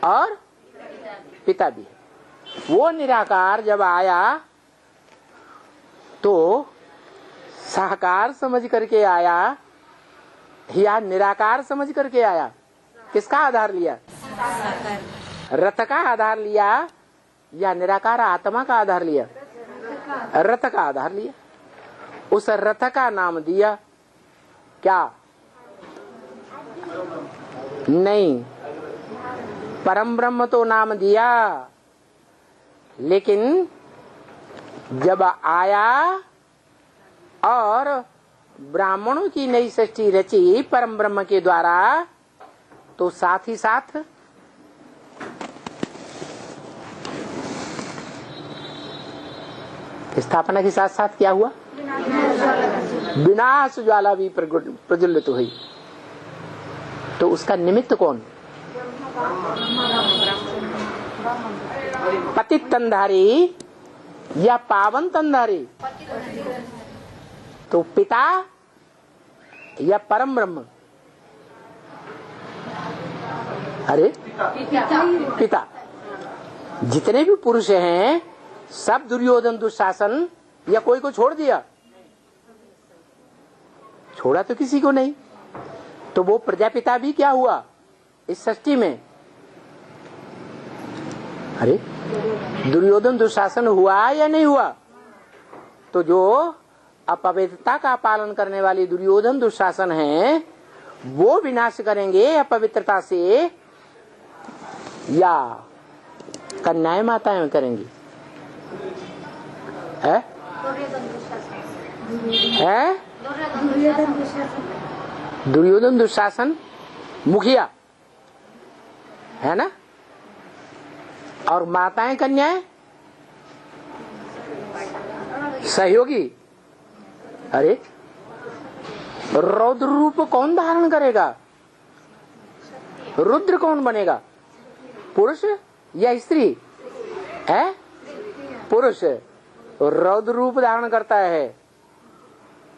और पिता भी है। वो निराकार जब आया तो साकार समझ करके आया या निराकार समझ करके आया? किसका आधार लिया? रथ का आधार लिया या निराकार आत्मा का आधार लिया? रथ का आधार लिया। उस रथ का नाम दिया क्या? नहीं, परम ब्रह्म तो नाम दिया, लेकिन जब आया और ब्राह्मणों की नई सृष्टि रची परम ब्रह्म के द्वारा, तो साथ ही साथ स्थापना के साथ साथ क्या हुआ? विनाश ज्वाला भी प्रज्वलित हुई। तो उसका निमित्त कौन? पतित तनधारी या पावन तनधारी? तो पिता या परम ब्रह्म? अरे पिता। जितने भी पुरुष हैं सब दुर्योधन दुशासन या कोई को छोड़ दिया? छोड़ा तो किसी को नहीं। तो वो प्रजापिता भी क्या हुआ इस सृष्टि में? अरे दुर्योधन दुशासन हुआ या नहीं हुआ? तो जो अपवित्रता का पालन करने वाली दुर्योधन दुशासन है वो विनाश करेंगे अपवित्रता से या कन्याएं माताएं करेंगी? है? दुर्योधन दुशासन मुखिया है ना, और माताएं कन्याएं सहयोगी। अरे रौद्र रूप कौन धारण करेगा? रुद्र कौन बनेगा? पुरुष या स्त्री? है पुरुष रौद्र रूप धारण करता है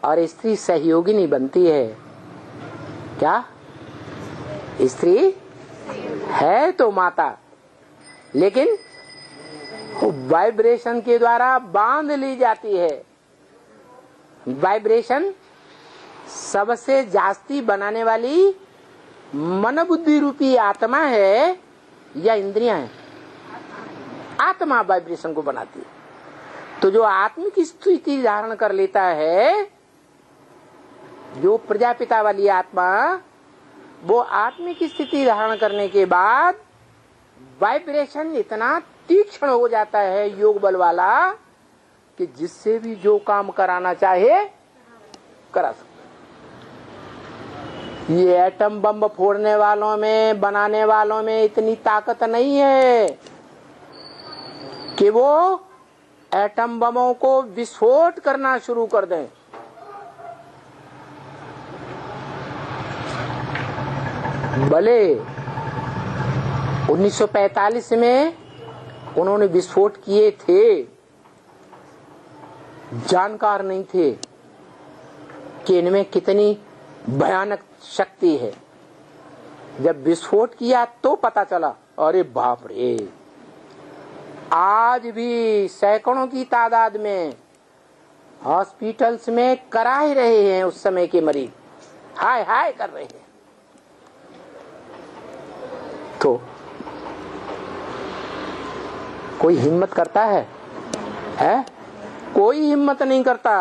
और स्त्री सहयोगिनी बनती है। क्या स्त्री है तो माता, लेकिन वाइब्रेशन के द्वारा बांध ली जाती है। वाइब्रेशन सबसे जास्ती बनाने वाली मन बुद्धि रूपी आत्मा है या इंद्रियां हैं? आत्मा वाइब्रेशन को बनाती है। तो जो आत्मिक स्थिति धारण कर लेता है, जो प्रजापिता वाली आत्मा, वो आत्मिक स्थिति धारण करने के बाद वाइब्रेशन इतना तीक्ष्ण हो जाता है योग बल वाला कि जिससे भी जो काम कराना चाहे करा सकता। ये एटम बम फोड़ने वालों में, बनाने वालों में इतनी ताकत नहीं है कि वो एटम बमों को विस्फोट करना शुरू कर दें। भले 1945 में उन्होंने विस्फोट किए थे, जानकार नहीं थे कि इनमें कितनी भयानक शक्ति है। जब विस्फोट किया तो पता चला, अरे बाप रे। आज भी सैकड़ों की तादाद में हॉस्पिटल्स में करा ही रहे हैं उस समय के मरीज, हाय हाय कर रहे हैं। तो कोई हिम्मत करता है? कोई हिम्मत नहीं करता।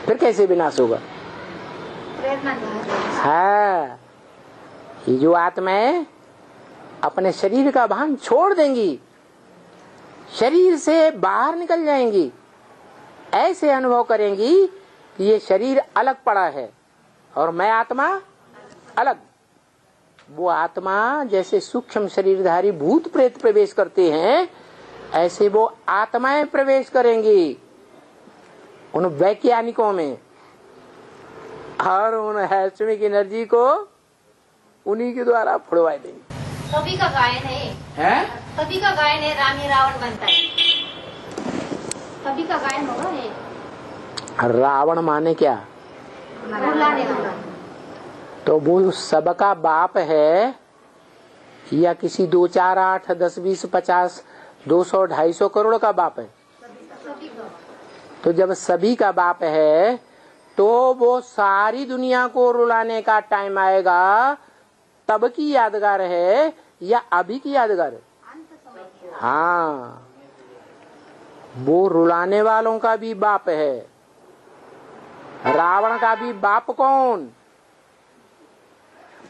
फिर कैसे विनाश होगा? हाँ, ये जो आत्माएं अपने शरीर का भान छोड़ देंगी, शरीर से बाहर निकल जाएंगी, ऐसे अनुभव करेंगी कि ये शरीर अलग पड़ा है और मैं आत्मा अलग। वो आत्मा जैसे सूक्ष्म शरीरधारी भूत प्रेत प्रवेश करते हैं, ऐसे वो आत्माएं प्रवेश करेंगी उन वैज्ञानिकों में, और उन हैस्मिक एनर्जी को उन्हीं के द्वारा फुड़वा देंगे। कभी का गायन है? कभी का गायन है, रामी रावण बनता है। कभी का गायन होगा ये। रावण माने क्या? रुलाने वाला। तो वो सबका बाप है या किसी 2, 4, 8, 10, 20, 50, 200, 250 करोड़ का बाप है? तो जब सभी का बाप है तो वो सारी दुनिया को रुलाने का टाइम आएगा तब की यादगार है या अभी की यादगार है? हाँ, वो रुलाने वालों का भी बाप है। रावण का भी बाप कौन?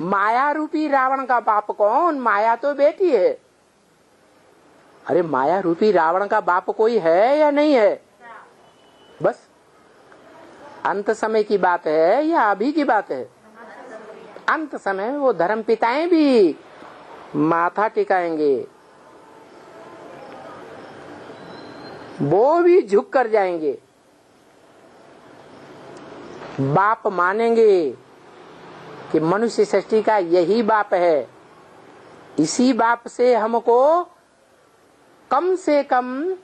माया रूपी रावण का बाप कौन? माया तो बेटी है। अरे माया रूपी रावण का बाप कोई है या नहीं है? बस अंत समय की बात है या अभी की बात है? अंत समय वो धर्म पिताएं भी माथा टिकाएंगे, वो भी झुक कर जाएंगे, बाप मानेंगे कि मनुष्य सृष्टि का यही बाप है। इसी बाप से हमको कम से कम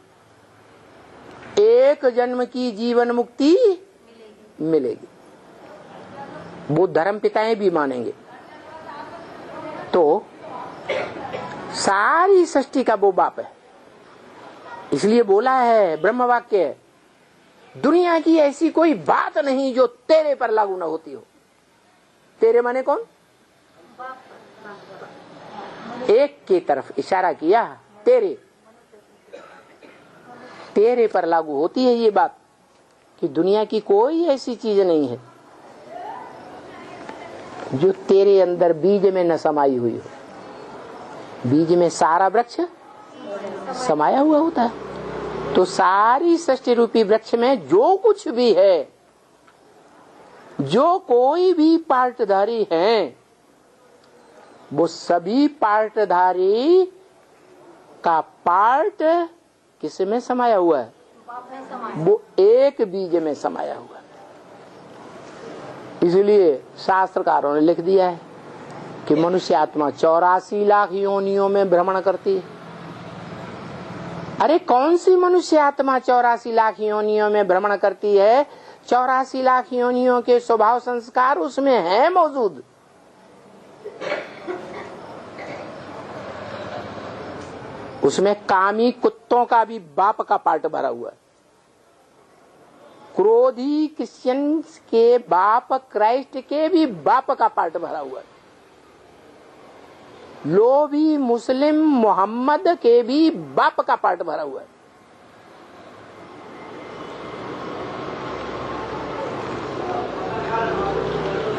एक जन्म की जीवन मुक्ति मिलेगी। वो धर्म पिताएं भी मानेंगे। तो सारी सृष्टि का वो बाप है। इसलिए बोला है ब्रह्म वाक्य, दुनिया की ऐसी कोई बात नहीं जो तेरे पर लागू न होती हो। तेरे माने कौन? एक की तरफ इशारा किया, तेरे पर लागू होती है ये बात कि दुनिया की कोई ऐसी चीज नहीं है जो तेरे अंदर बीज में न समाई हुई हो। बीज में सारा वृक्ष समाया हुआ होता है। तो सारी सृष्टि रूपी वृक्ष में जो कुछ भी है, जो कोई भी पार्टधारी हैं, वो सभी पार्टधारी का पार्ट किस में समाया हुआ है? वो एक बीज में समाया हुआ है। इसलिए शास्त्रकारों ने लिख दिया है कि मनुष्य आत्मा 84 लाख योनियों में भ्रमण करती है। अरे कौन सी मनुष्य आत्मा 84 लाख योनियों में भ्रमण करती है? 84 लाख योनियों के स्वभाव संस्कार उसमें है मौजूद। उसमें कामी कुत्तों का भी बाप का पार्ट भरा हुआ है। क्रोधी क्रिश्चियंस के बाप, क्राइस्ट के भी बाप का पार्ट भरा हुआ है। लोभी मुस्लिम मोहम्मद के भी बाप का पार्ट भरा हुआ है।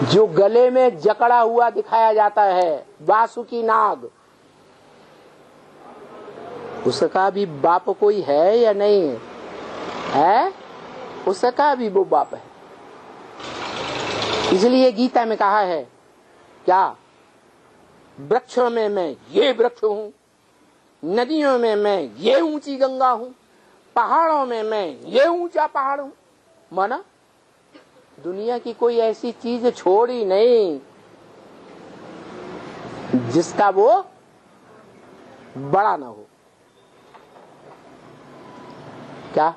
जो गले में जकड़ा हुआ दिखाया जाता है वासुकी नाग, उसका भी बाप कोई है या नहीं है? उसका भी वो बाप है। इसलिए गीता में कहा है क्या? वृक्षों में मैं ये वृक्ष हूँ, नदियों में मैं ये ऊंची गंगा हूँ, पहाड़ों में मैं ये ऊंचा पहाड़ हूँ। माना दुनिया की कोई ऐसी चीज छोड़ी नहीं जिसका वो बड़ा ना हो। क्या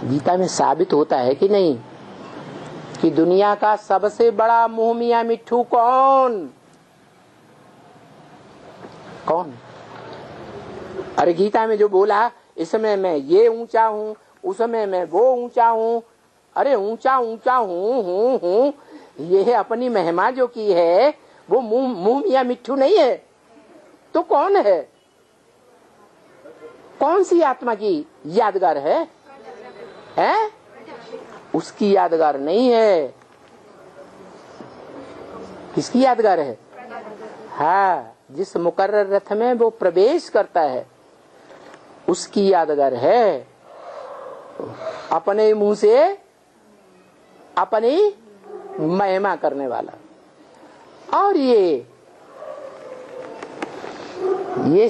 गीता में साबित होता है कि नहीं कि दुनिया का सबसे बड़ा मुंह मियां मिट्ठू कौन? कौन? अरे गीता में जो बोला, इसमें मैं ये ऊंचा हूँ, उसमें मैं वो ऊंचा हूँ। अरे ऊंचा ऊंचा हूँ, ये अपनी महिमा जो की है वो मुंह मियां मिट्ठू नहीं है। तो कौन है? कौन सी आत्मा की यादगार है? हैं? उसकी यादगार नहीं है। किसकी यादगार है? हाँ, जिस मुकर्रर रथ में वो प्रवेश करता है उसकी यादगार है। अपने मुंह से अपनी महिमा करने वाला। और ये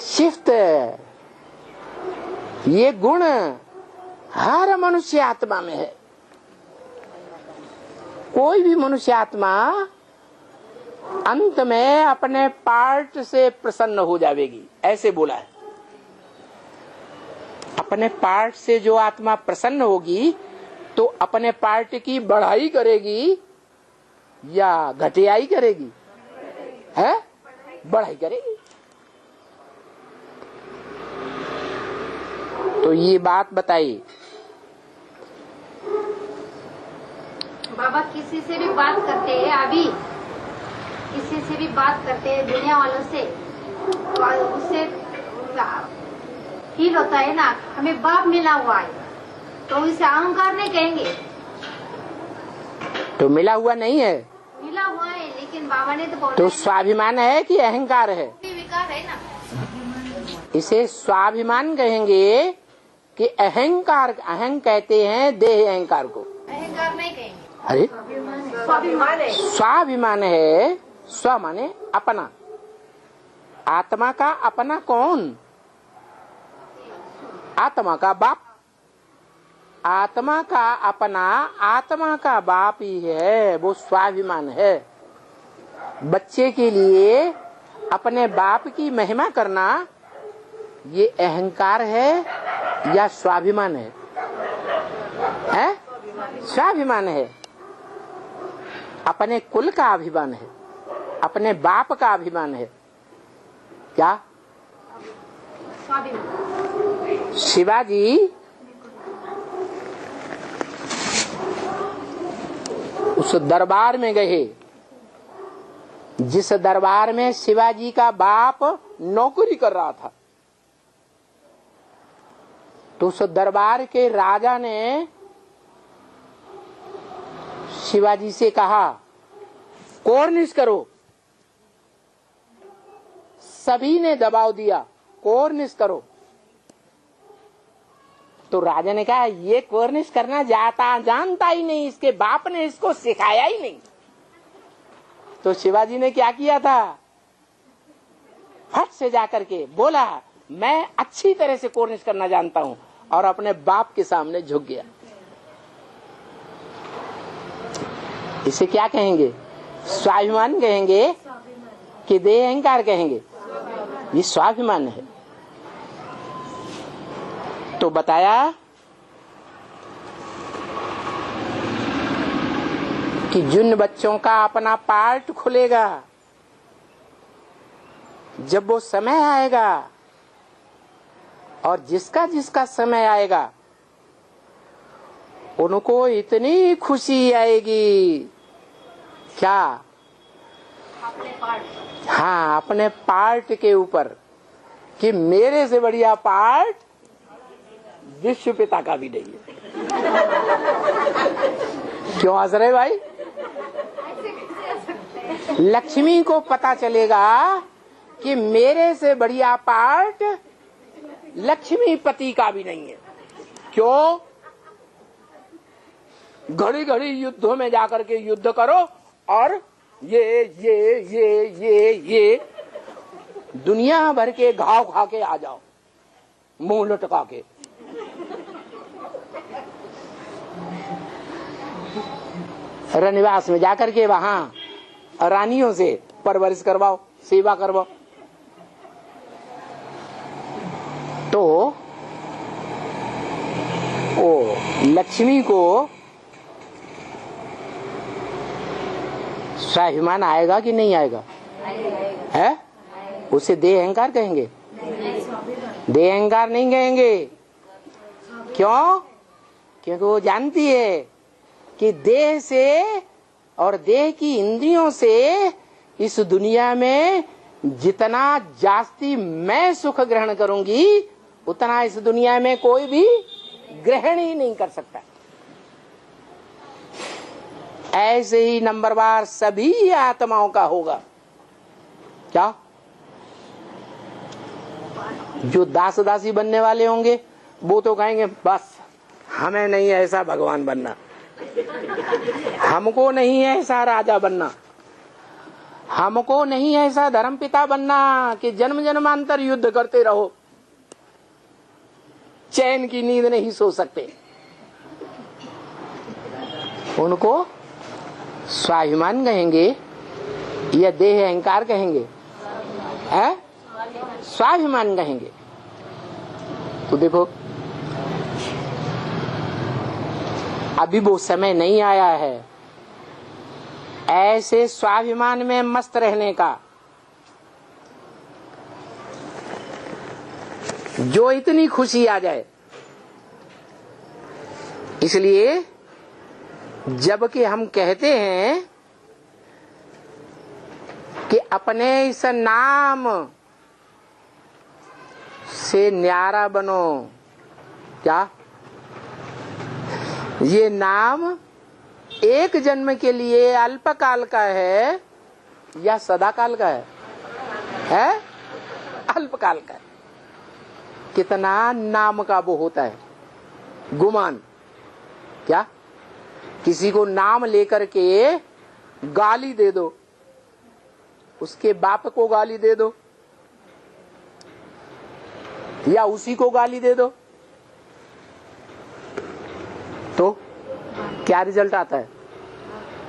शिफ्ट, ये गुण हर मनुष्य आत्मा में है। कोई भी मनुष्य आत्मा अंत में अपने पार्ट से प्रसन्न हो जाएगी, ऐसे बोला है। अपने पार्ट से जो आत्मा प्रसन्न होगी तो अपने पार्ट की बढ़ाई करेगी या घटियाई करेगी? है, बढ़ाई करेगी। तो ये बात बताइए। बाबा किसी से भी बात करते हैं, अभी किसी से भी बात करते हैं दुनिया वालों से, तो उससे फील होता है ना हमें बाप मिला हुआ है, तो उसे अहंकार नहीं कहेंगे। तो मिला हुआ नहीं है, मिला हुआ है, लेकिन बाबा ने तो बोला तो स्वाभिमान है कि अहंकार है? विकार है ना। इसे स्वाभिमान कहेंगे कि अहंकार? अहंग कहते हैं देह अहंकार को, अहंकार नहीं कहेंगे। अरे स्वाभिमान है। स्वाभिमान है। स्व माने अपना। आत्मा का अपना कौन? आत्मा का बाप। आत्मा का अपना आत्मा का बाप ही है, वो स्वाभिमान है। बच्चे के लिए अपने बाप की महिमा करना ये अहंकार है या स्वाभिमान है? है? स्वाभिमान है। अपने कुल का अभिमान है, अपने बाप का अभिमान है। क्या? शिवाजी उस दरबार में गए जिस दरबार में शिवाजी का बाप नौकरी कर रहा था, तो उस दरबार के राजा ने शिवाजी से कहा कोर्निश करो। सभी ने दबाव दिया, कोर्निश करो। तो राजा ने कहा ये कोर्निश करना जानता ही नहीं, इसके बाप ने इसको सिखाया ही नहीं। तो शिवाजी ने क्या किया था, फट से जाकर के बोला मैं अच्छी तरह से कोर्निश करना जानता हूं, और अपने बाप के सामने झुक गया। इसे क्या कहेंगे? स्वाभिमान कहेंगे कि देह अहंकार कहेंगे? ये स्वाभिमान है। तो बताया कि जिन बच्चों का अपना पार्ट खुलेगा, जब वो समय आएगा, और जिसका जिसका समय आएगा, उनको इतनी खुशी आएगी। क्या? अपने पार्ट। हाँ, अपने पार्ट के ऊपर, कि मेरे से बढ़िया पार्ट विश्व पिता का भी नहीं है। क्यों हंस रहे भाई? लक्ष्मी को पता चलेगा कि मेरे से बढ़िया पार्ट लक्ष्मी पति का भी नहीं है। क्यों? घड़ी घड़ी युद्धों में जाकर के युद्ध करो, और ये दुनिया भर के घाव खा के आ जाओ, मुंह लटका के। रनिवास में जाकर के वहां रानियों से परवरिश करवाओ, सेवा करवाओ। तो ओ लक्ष्मी को स्वाभिमान आएगा कि नहीं आएगा? है? उसे देह अहंकार कहेंगे? देह अहंकार नहीं कहेंगे। क्यों? क्योंकि वो जानती है कि देह से और देह की इंद्रियों से इस दुनिया में जितना जास्ती मैं सुख ग्रहण करूंगी, उतना इस दुनिया में कोई भी ग्रहण ही नहीं कर सकता। ऐसे ही नंबरवार सभी आत्माओं का होगा। क्या? जो दास दासी बनने वाले होंगे वो तो कहेंगे बस हमें नहीं ऐसा भगवान बनना, हमको नहीं ऐसा राजा बनना, हमको नहीं ऐसा धर्मपिता बनना कि जन्म जन्मांतर युद्ध करते रहो, चैन की नींद नहीं सो सकते। उनको स्वाभिमान कहेंगे या देह अहंकार कहेंगे? है? स्वाभिमान कहेंगे। तो देखो अभी वो समय नहीं आया है ऐसे स्वाभिमान में मस्त रहने का, जो इतनी खुशी आ जाए। इसलिए जबकि हम कहते हैं कि अपने इस नाम से न्यारा बनो, क्या ये नाम एक जन्म के लिए अल्पकाल का है या सदाकाल का है? अल्पकाल का है। कितना नाम का वो होता है गुमान। क्या किसी को नाम लेकर के गाली दे दो, उसके बाप को गाली दे दो या उसी को गाली दे दो, तो क्या रिजल्ट आता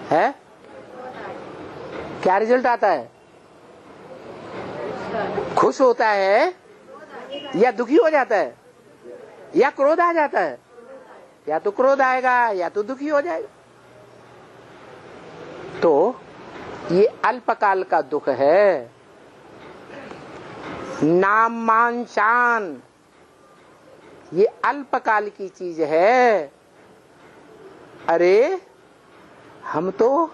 है? क्या रिजल्ट आता है? खुश होता है या दुखी हो जाता है या क्रोध आ जाता है? या तो क्रोध आएगा या तो दुखी हो जाएगा। तो ये अल्पकाल का दुख है। नाम मान शान ये अल्पकाल की चीज है। अरे हम तो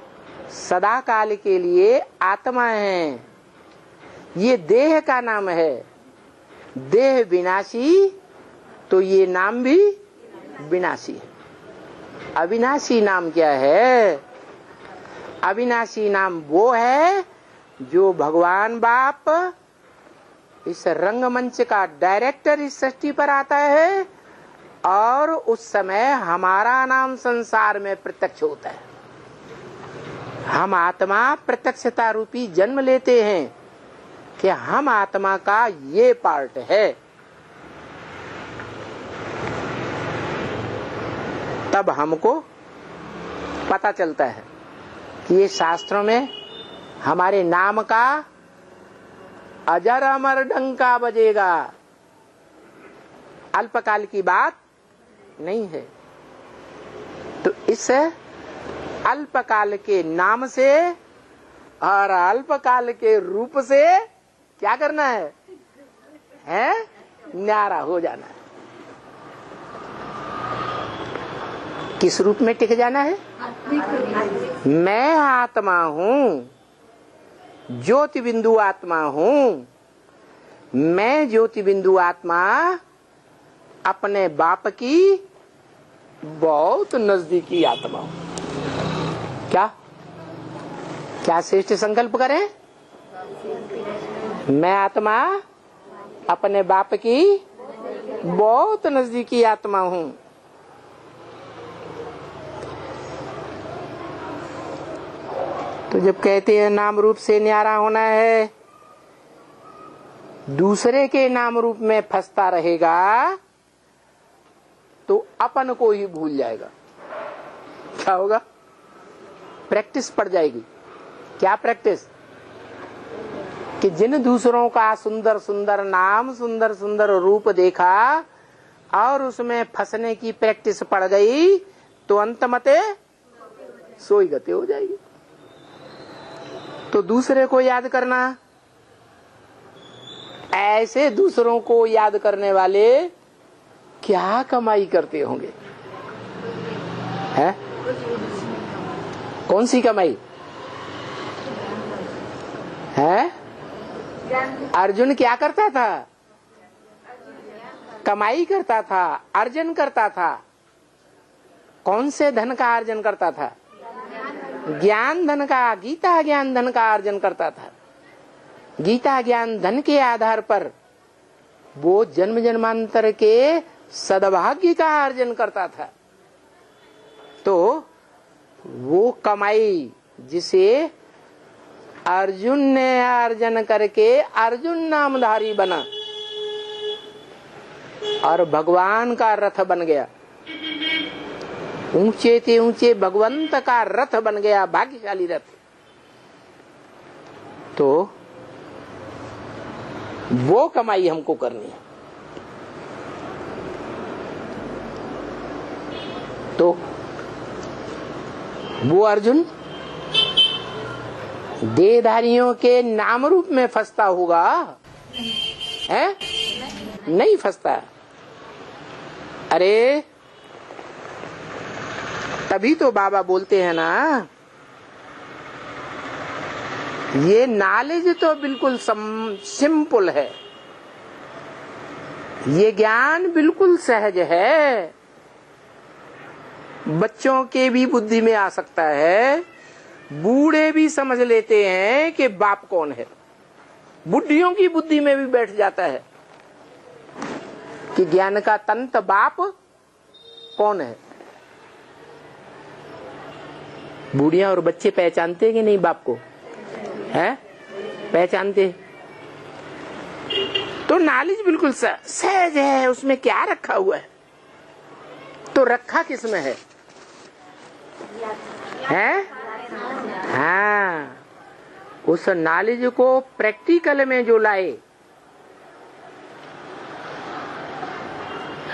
सदा काल के लिए आत्मा हैं। ये देह का नाम है। देह विनाशी तो ये नाम भी विनाशी है। अविनाशी नाम क्या है? अविनाशी नाम वो है जो भगवान बाप इस रंगमंच का डायरेक्टर इस सृष्टि पर आता है और उस समय हमारा नाम संसार में प्रत्यक्ष होता है। हम आत्मा प्रत्यक्षता रूपी जन्म लेते हैं कि हम आत्मा का ये पार्ट है। तब हमको पता चलता है कि ये शास्त्रों में हमारे नाम का अजर अमर डंका बजेगा। अल्पकाल की बात नहीं है। तो इस अल्पकाल के नाम से और अल्पकाल के रूप से क्या करना है? न्यारा हो जाना है। किस रूप में टिक जाना है? मैं आत्मा हूँ, ज्योति बिंदु आत्मा हूँ। मैं ज्योति बिंदु आत्मा अपने बाप की बहुत नजदीकी आत्मा हूँ। क्या क्या श्रेष्ठ संकल्प करें? मैं आत्मा अपने बाप की बहुत नजदीकी आत्मा हूँ। तो जब कहते हैं नाम रूप से न्यारा होना है, दूसरे के नाम रूप में फंसता रहेगा तो अपन को ही भूल जाएगा। क्या होगा? प्रैक्टिस पड़ जाएगी। क्या प्रैक्टिस? कि जिन दूसरों का सुंदर सुंदर नाम, सुंदर सुंदर रूप देखा और उसमें फंसने की प्रैक्टिस पड़ गई तो अंत मते सोई गति हो जाएगी। तो दूसरे को याद करना, ऐसे दूसरों को याद करने वाले क्या कमाई करते होंगे? है? कौन सी कमाई है? अर्जुन क्या करता था? कमाई करता था, अर्जन करता था। कौन से धन का अर्जन करता था? ज्ञान धन का, गीता ज्ञान धन का अर्जन करता था। गीता ज्ञान धन के आधार पर वो जन्म जन्मांतर के सद्भाग्य का अर्जन करता था। तो वो कमाई जिसे अर्जुन ने अर्जन करके अर्जुन नामधारी बना और भगवान का रथ बन गया, ऊंचे से ऊंचे भगवंत का रथ बन गया, भाग्यशाली रथ। तो वो कमाई हमको करनी है। तो वो अर्जुन देहधारियों के नाम रूप में फंसता होगा, है? नहीं फंसता। अरे तभी तो बाबा बोलते हैं ना, ये नॉलेज तो बिल्कुल सिंपल है, ये ज्ञान बिल्कुल सहज है, बच्चों के भी बुद्धि में आ सकता है, बूढ़े भी समझ लेते हैं कि बाप कौन है, बुढ़ियों की बुद्धि में भी बैठ जाता है कि ज्ञान का तंत बाप कौन है। बूढ़िया और बच्चे पहचानते कि नहीं बाप को, है? पहचानते। तो नॉलेज बिल्कुल सहज है, उसमें क्या रखा हुआ है? तो रखा किसमें है? हैं? हाँ, उस नॉलेज को प्रैक्टिकल में जो लाए,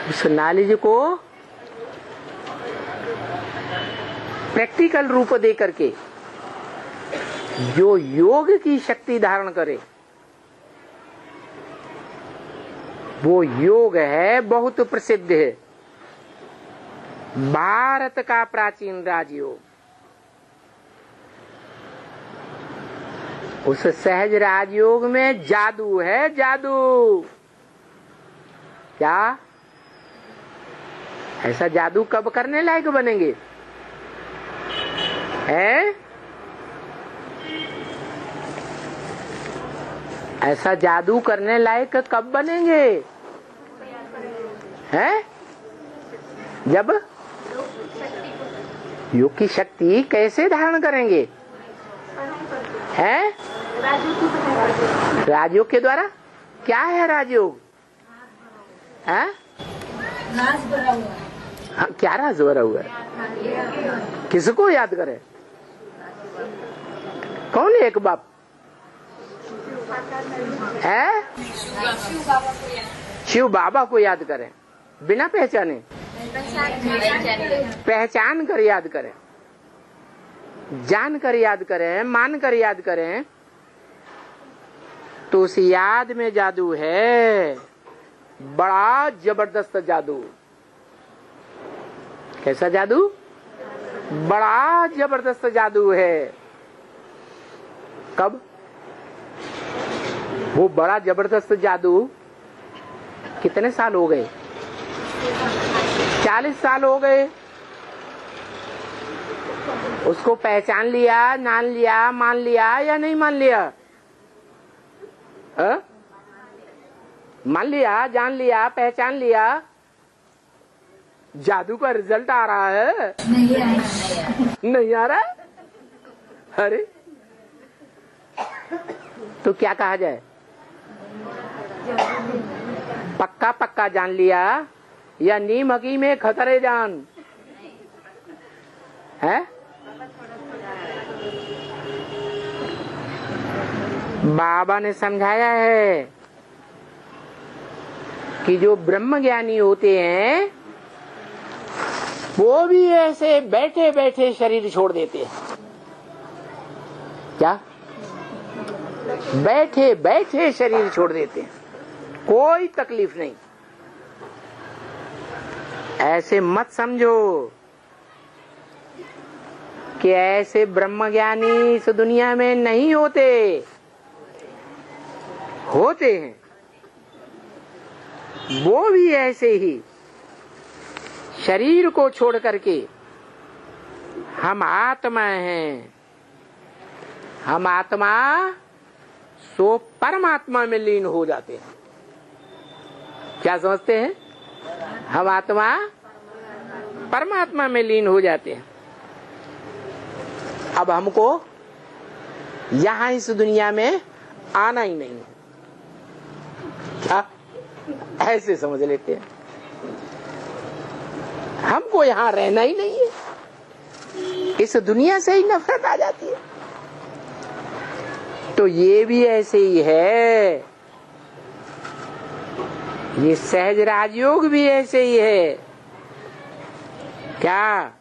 उस नॉलेज को प्रैक्टिकल रूप दे करके जो योग की शक्ति धारण करे, वो योग है, बहुत प्रसिद्ध है, भारत का प्राचीन राजयोग। उस सहज राजयोग में जादू है, जादू। क्या? ऐसा जादू कब करने लायक बनेंगे? है? ऐसा जादू करने लायक कब बनेंगे? हैं? जब योग की शक्ति कैसे धारण करेंगे? हैं? राजयोग के द्वारा। क्या है राजयोग? है? हाँ, क्या राज भरा हुआ है? किसको याद करे? कौन है एक बाप? है? शिव बाबा को याद करें, बिना पहचाने, पहचान कर याद करें, जान कर याद करें, मान कर याद करें, तो उस याद में जादू है, बड़ा जबरदस्त जादू। कैसा जादू? बड़ा जबरदस्त जादू है। कब? वो बड़ा जबरदस्त जादू कितने साल हो गए? 40 साल हो गए। उसको पहचान लिया, जान लिया, मान लिया या नहीं मान लिया? मान लिया, जान लिया, पहचान लिया। जादू का रिजल्ट आ रहा है? नहीं आ रहा। अरे तो क्या कहा जाए? पक्का पक्का जान लिया या नीम हकी में खतरे जान है? बाबा ने समझाया है कि जो ब्रह्म ज्ञानी होते हैं वो भी ऐसे बैठे बैठे शरीर छोड़ देते हैं। क्या? बैठे बैठे शरीर छोड़ देते हैं, कोई तकलीफ नहीं। ऐसे मत समझो कि ऐसे ब्रह्मज्ञानी इस दुनिया में नहीं होते, होते हैं। वो भी ऐसे ही शरीर को छोड़ करके हम आत्मा हैं, हम आत्मा सो परमात्मा में लीन हो जाते हैं। क्या समझते हैं? हम आत्मा परमात्मा में लीन हो जाते हैं। अब हमको यहां इस दुनिया में आना ही नहीं है। क्या? ऐसे समझ लेते हैं, हमको यहां रहना ही नहीं है, इस दुनिया से ही नफरत आ जाती है। तो ये भी ऐसे ही है, ये सहज राजयोग भी ऐसे ही है। क्या?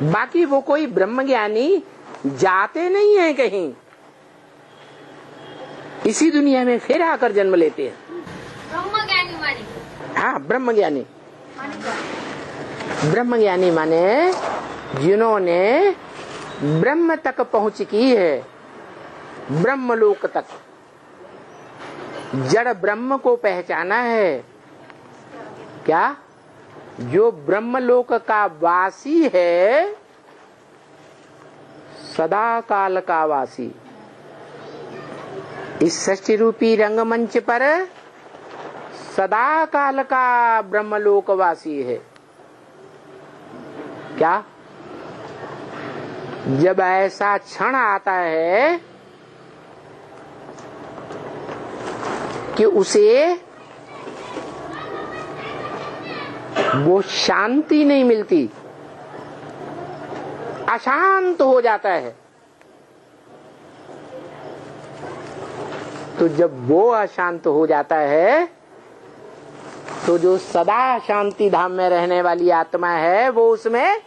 बाकी वो कोई ब्रह्मज्ञानी जाते नहीं है कहीं, इसी दुनिया में फिर आकर जन्म लेते हैं। ब्रह्मज्ञानी माने? हाँ, ब्रह्मज्ञानी। ब्रह्मज्ञानी माने जिन्होंने ब्रह्म तक पहुंच की है, ब्रह्मलोक तक, जड़ ब्रह्म को पहचाना है। क्या? जो ब्रह्मलोक का वासी है, सदा काल का वासी, इस सृष्टि रूपी रंगमंच पर सदा काल का ब्रह्मलोक वासी है। क्या? जब ऐसा क्षण आता है कि उसे वो शांति नहीं मिलती, अशांत हो जाता है, तो जब वो अशांत हो जाता है तो जो सदा शांति धाम में रहने वाली आत्मा है वो उसमें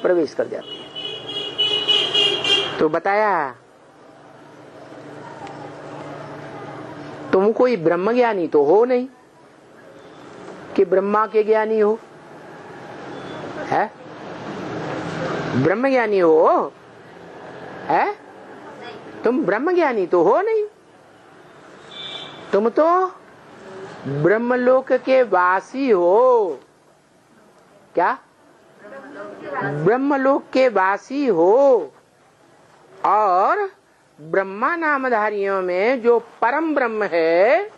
प्रवेश कर जाती है। तो बताया तुम कोई ब्रह्मज्ञानी तो हो नहीं कि ब्रह्मा के ज्ञानी हो, है? ब्रह्मज्ञानी हो, है? तुम ब्रह्मज्ञानी तो हो नहीं, तुम तो ब्रह्मलोक के वासी हो। क्या? ब्रह्मलोक के वासी हो, और ब्रह्मा नामधारियों में जो परम ब्रह्म है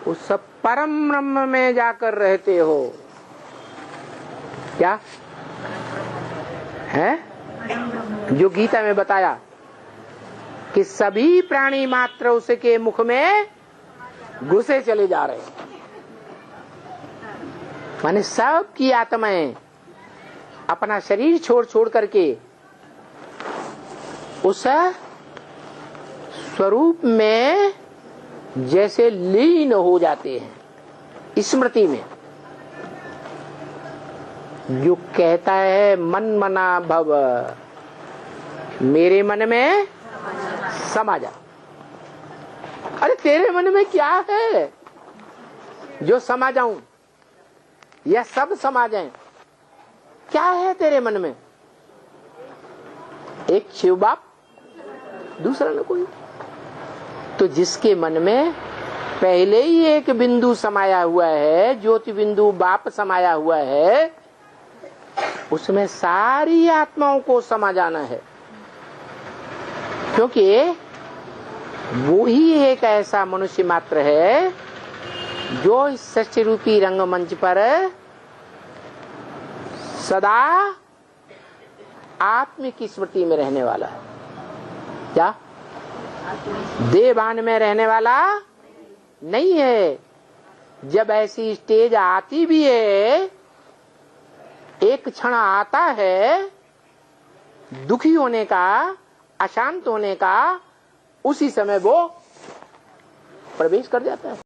उस परम ब्रह्म में जाकर रहते हो। क्या है? जो गीता में बताया कि सभी प्राणी मात्र उसके मुख में घुसे चले जा रहे हैं, माने सब की आत्माएं अपना शरीर छोड़ छोड़ करके उस स्वरूप में जैसे लीन हो जाते हैं। स्मृति में जो कहता है मन मना भव, मेरे मन में समा जा। अरे तेरे मन में क्या है जो समा जाऊं या सब समा जाएं? क्या है तेरे मन में? एक शिव बाप, दूसरा न कोई। तो जिसके मन में पहले ही एक बिंदु समाया हुआ है, ज्योति बिंदु बाप समाया हुआ है, उसमें सारी आत्माओं को समा जाना है, क्योंकि वो ही एक ऐसा मनुष्य मात्र है जो इस सृष्टि रूपी रंगमंच पर सदा आत्मिक स्मृति में रहने वाला है। क्या? देवान में रहने वाला नहीं है। जब ऐसी स्टेज आती भी है, एक क्षण आता है दुखी होने का, अशांत होने का, उसी समय वो प्रवेश कर जाता है।